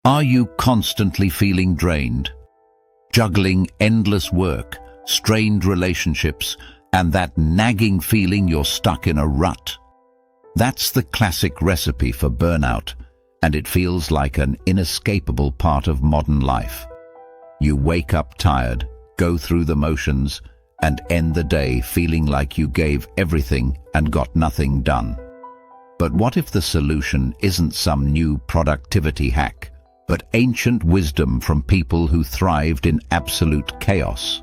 Are you constantly feeling drained? Juggling endless work, strained relationships, and that nagging feeling you're stuck in a rut? That's the classic recipe for burnout, and it feels like an inescapable part of modern life. You wake up tired, go through the motions, and end the day feeling like you gave everything and got nothing done. But what if the solution isn't some new productivity hack, but ancient wisdom from people who thrived in absolute chaos?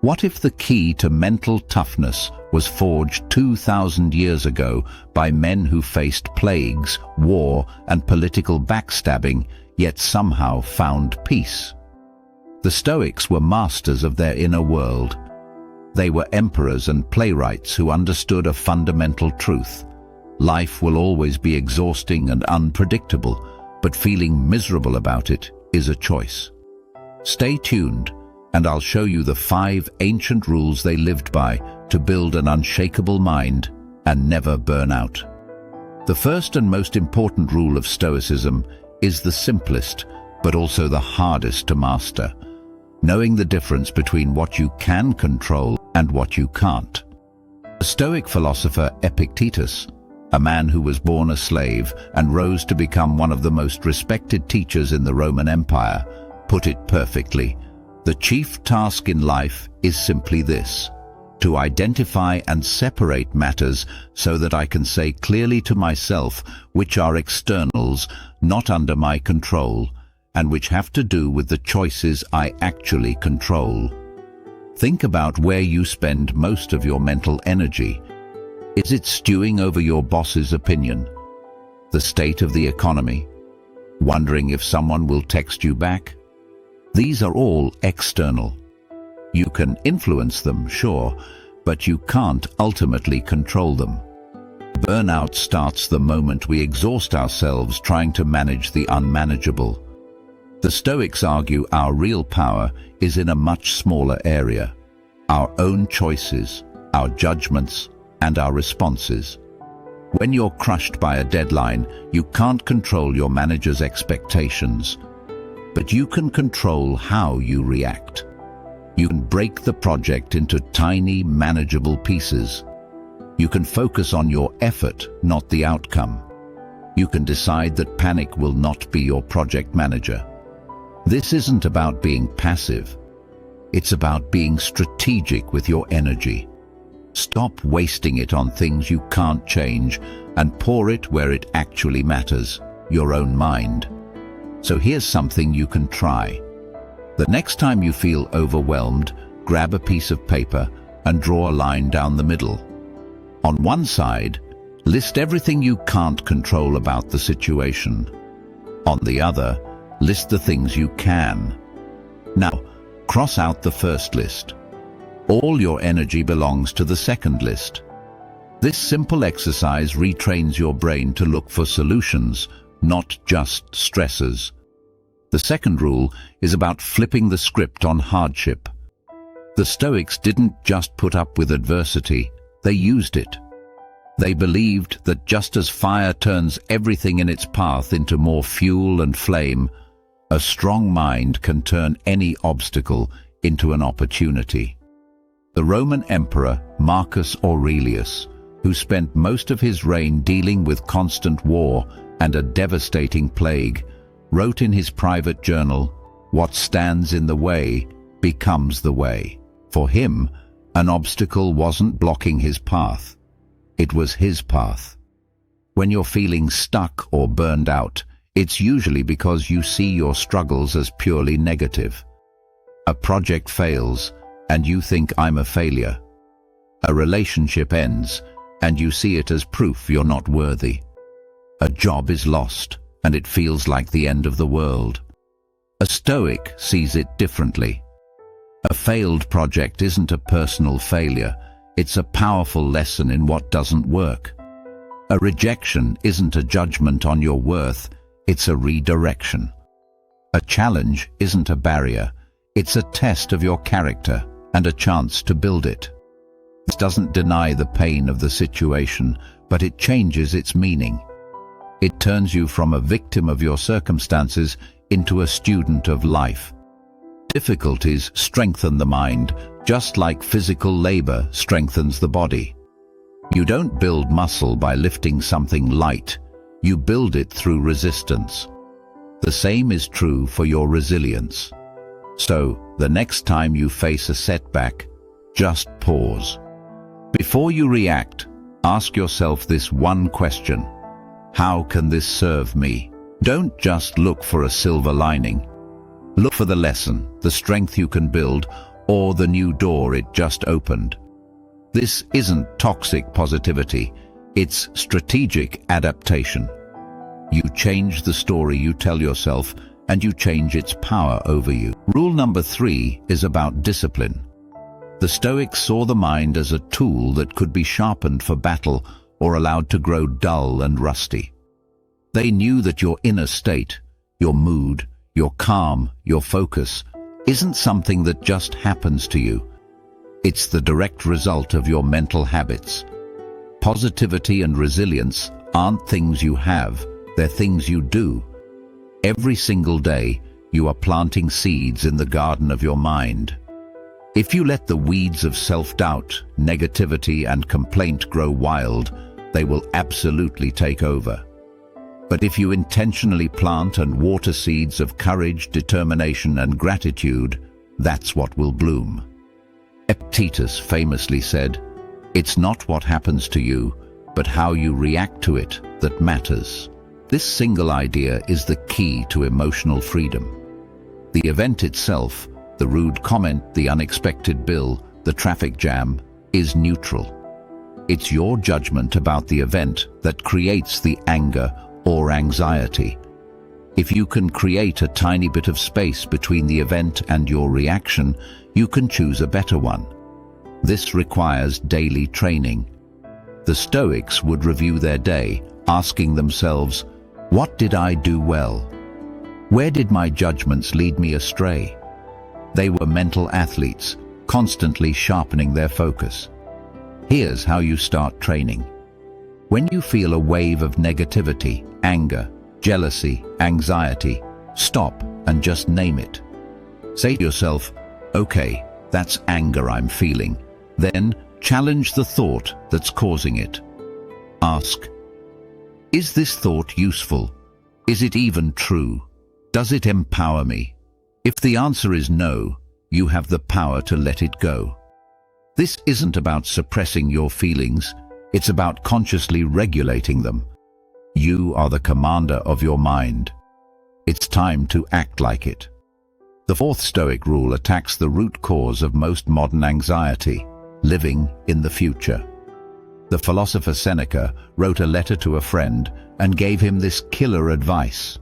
What if the key to mental toughness was forged 2,000 years ago by men who faced plagues, war, and political backstabbing, yet somehow found peace? The Stoics were masters of their inner world. They were emperors and playwrights who understood a fundamental truth. Life will always be exhausting and unpredictable, but feeling miserable about it is a choice. Stay tuned, and I'll show you the 5 ancient rules they lived by to build an unshakable mind and never burn out. The first and most important rule of Stoicism is the simplest, but also the hardest to master: knowing the difference between what you can control and what you can't. The Stoic philosopher Epictetus, a man who was born a slave and rose to become one of the most respected teachers in the Roman Empire, put it perfectly: the chief task in life is simply this: to identify and separate matters so that I can say clearly to myself which are externals, not under my control, and which have to do with the choices I actually control. Think about where you spend most of your mental energy. Is it stewing over your boss's opinion? The state of the economy? Wondering if someone will text you back? These are all external. You can influence them, sure, but you can't ultimately control them. Burnout starts the moment we exhaust ourselves trying to manage the unmanageable. The Stoics argue our real power is in a much smaller area: our own choices, our judgments, and our responses. When you're crushed by a deadline, you can't control your manager's expectations, but you can control how you react. You can break the project into tiny, manageable pieces. You can focus on your effort, not the outcome. You can decide that panic will not be your project manager. This isn't about being passive. It's about being strategic with your energy. Stop wasting it on things you can't change and pour it where it actually matters: your own mind. So here's something you can try. The next time you feel overwhelmed, grab a piece of paper and draw a line down the middle. On one side, list everything you can't control about the situation. On the other, list the things you can. Now, cross out the first list. All your energy belongs to the second list. This simple exercise retrains your brain to look for solutions, not just stressors. The second rule is about flipping the script on hardship. The Stoics didn't just put up with adversity, they used it. They believed that just as fire turns everything in its path into more fuel and flame, a strong mind can turn any obstacle into an opportunity. The Roman Emperor Marcus Aurelius, who spent most of his reign dealing with constant war and a devastating plague, wrote in his private journal, "What stands in the way becomes the way." For him, an obstacle wasn't blocking his path. It was his path. When you're feeling stuck or burned out, it's usually because you see your struggles as purely negative. A project fails, and you think, "I'm a failure." A relationship ends, and you see it as proof you're not worthy. A job is lost, and it feels like the end of the world. A Stoic sees it differently. A failed project isn't a personal failure, it's a powerful lesson in what doesn't work. A rejection isn't a judgment on your worth, it's a redirection. A challenge isn't a barrier, it's a test of your character and a chance to build it. This doesn't deny the pain of the situation, but it changes its meaning. It turns you from a victim of your circumstances into a student of life. Difficulties strengthen the mind, just like physical labor strengthens the body. You don't build muscle by lifting something light. You build it through resistance. The same is true for your resilience. So, the next time you face a setback, just pause. Before you react, ask yourself this one question: how can this serve me? Don't just look for a silver lining. Look for the lesson, the strength you can build, or the new door it just opened. This isn't toxic positivity, it's strategic adaptation. You change the story you tell yourself, and you change its power over you. Rule number 3 is about discipline. The Stoics saw the mind as a tool that could be sharpened for battle or allowed to grow dull and rusty. They knew that your inner state, your mood, your calm, your focus, isn't something that just happens to you. It's the direct result of your mental habits. Positivity and resilience aren't things you have, they're things you do. Every single day, you are planting seeds in the garden of your mind. If you let the weeds of self-doubt, negativity, and complaint grow wild, they will absolutely take over. But if you intentionally plant and water seeds of courage, determination, and gratitude, that's what will bloom. Epictetus famously said, "It's not what happens to you, but how you react to it that matters." This single idea is the key to emotional freedom. The event itself, the rude comment, the unexpected bill, the traffic jam, is neutral. It's your judgment about the event that creates the anger or anxiety. If you can create a tiny bit of space between the event and your reaction, you can choose a better one. This requires daily training. The Stoics would review their day, asking themselves, "What did I do well? Where did my judgments lead me astray?" They were mental athletes, constantly sharpening their focus. Here's how you start training. When you feel a wave of negativity, anger, jealousy, anxiety, stop and just name it. Say to yourself, "Okay, that's anger I'm feeling." Then challenge the thought that's causing it. Ask, is this thought useful? Is it even true? Does it empower me? If the answer is no, you have the power to let it go. This isn't about suppressing your feelings, it's about consciously regulating them. You are the commander of your mind. It's time to act like it. The fourth Stoic rule attacks the root cause of most modern anxiety: living in the future. The philosopher Seneca wrote a letter to a friend and gave him this killer advice: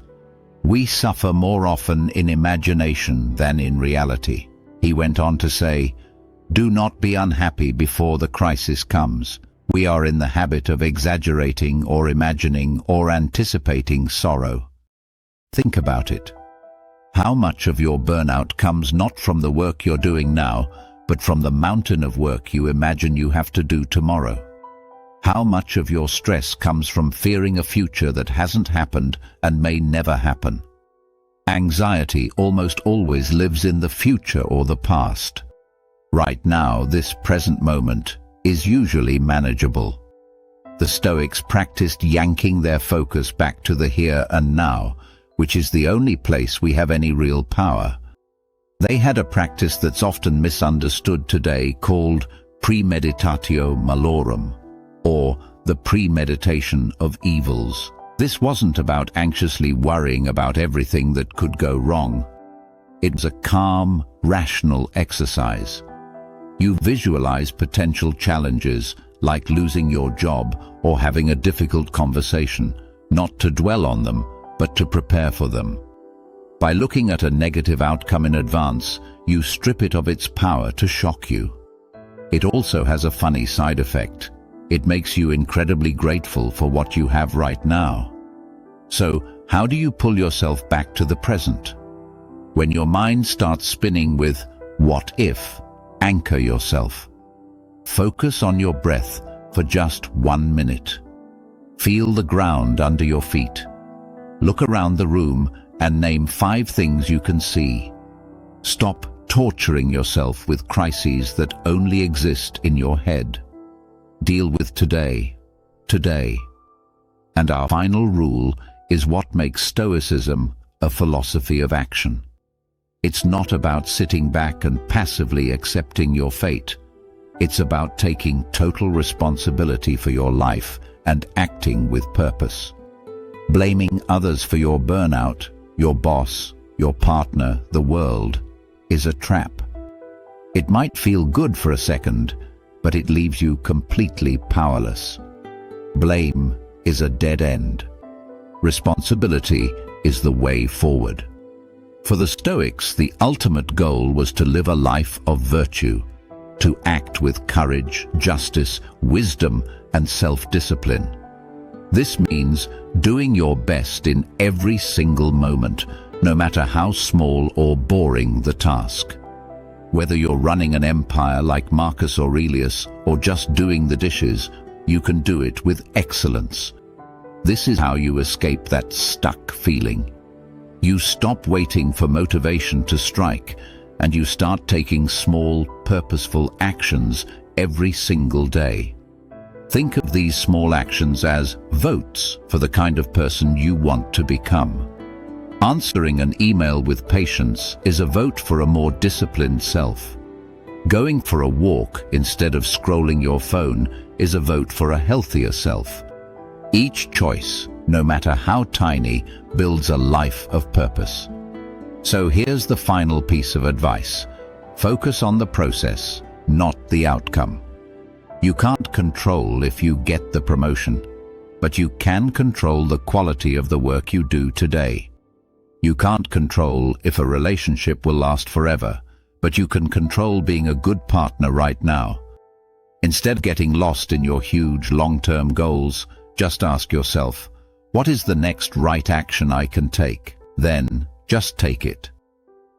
"We suffer more often in imagination than in reality." He went on to say, "Do not be unhappy before the crisis comes. We are in the habit of exaggerating or imagining or anticipating sorrow." Think about it. How much of your burnout comes not from the work you're doing now, but from the mountain of work you imagine you have to do tomorrow? How much of your stress comes from fearing a future that hasn't happened and may never happen? Anxiety almost always lives in the future or the past. Right now, this present moment is usually manageable. The Stoics practiced yanking their focus back to the here and now, which is the only place we have any real power. They had a practice that's often misunderstood today called premeditatio malorum, or the premeditation of evils. This wasn't about anxiously worrying about everything that could go wrong. It was a calm, rational exercise. You visualize potential challenges, like losing your job or having a difficult conversation, not to dwell on them, but to prepare for them. By looking at a negative outcome in advance, you strip it of its power to shock you. It also has a funny side effect. It makes you incredibly grateful for what you have right now. So, how do you pull yourself back to the present? When your mind starts spinning with "what if?" anchor yourself. Focus on your breath for just 1 minute. Feel the ground under your feet. Look around the room and name 5 things you can see. Stop torturing yourself with crises that only exist in your head. Deal with today. And our final rule is what makes Stoicism a philosophy of action. It's not about sitting back and passively accepting your fate. It's about taking total responsibility for your life and acting with purpose. Blaming others for your burnout, your boss, your partner, the world, is a trap. It might feel good for a second, but it leaves you completely powerless. Blame is a dead end. Responsibility is the way forward. For the Stoics, the ultimate goal was to live a life of virtue, to act with courage, justice, wisdom, and self-discipline. This means doing your best in every single moment, no matter how small or boring the task. Whether you're running an empire like Marcus Aurelius or just doing the dishes, you can do it with excellence. This is how you escape that stuck feeling. You stop waiting for motivation to strike, and you start taking small, purposeful actions every single day. Think of these small actions as votes for the kind of person you want to become. Answering an email with patience is a vote for a more disciplined self. Going for a walk instead of scrolling your phone is a vote for a healthier self. Each choice, no matter how tiny, builds a life of purpose. So here's the final piece of advice. Focus on the process, not the outcome. You can't control if you get the promotion, but you can control the quality of the work you do today. You can't control if a relationship will last forever, but you can control being a good partner right now. Instead of getting lost in your huge long-term goals, just ask yourself, what is the next right action I can take? Then, just take it.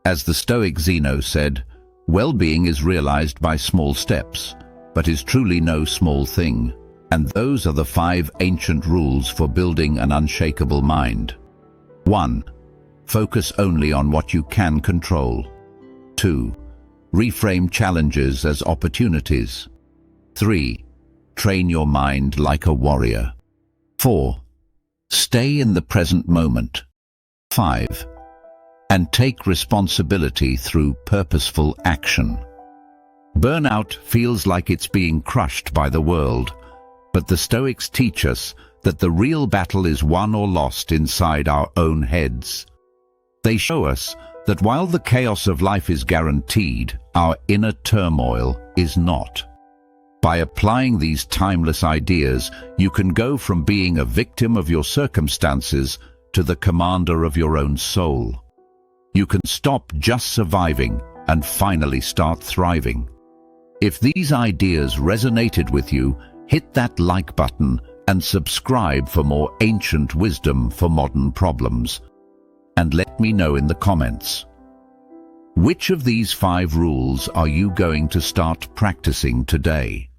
As the Stoic Zeno said, well-being is realized by small steps, but is truly no small thing. And those are the 5 ancient rules for building an unshakable mind. 1. Focus only on what you can control. 2. Reframe challenges as opportunities. 3. Train your mind like a warrior. 4. Stay in the present moment. 5. And take responsibility through purposeful action. Burnout feels like it's being crushed by the world, but the Stoics teach us that the real battle is won or lost inside our own heads. They show us that while the chaos of life is guaranteed, our inner turmoil is not. By applying these timeless ideas, you can go from being a victim of your circumstances to the commander of your own soul. You can stop just surviving and finally start thriving. If these ideas resonated with you, hit that like button and subscribe for more ancient wisdom for modern problems. And let me know in the comments. Which of these 5 rules are you going to start practicing today?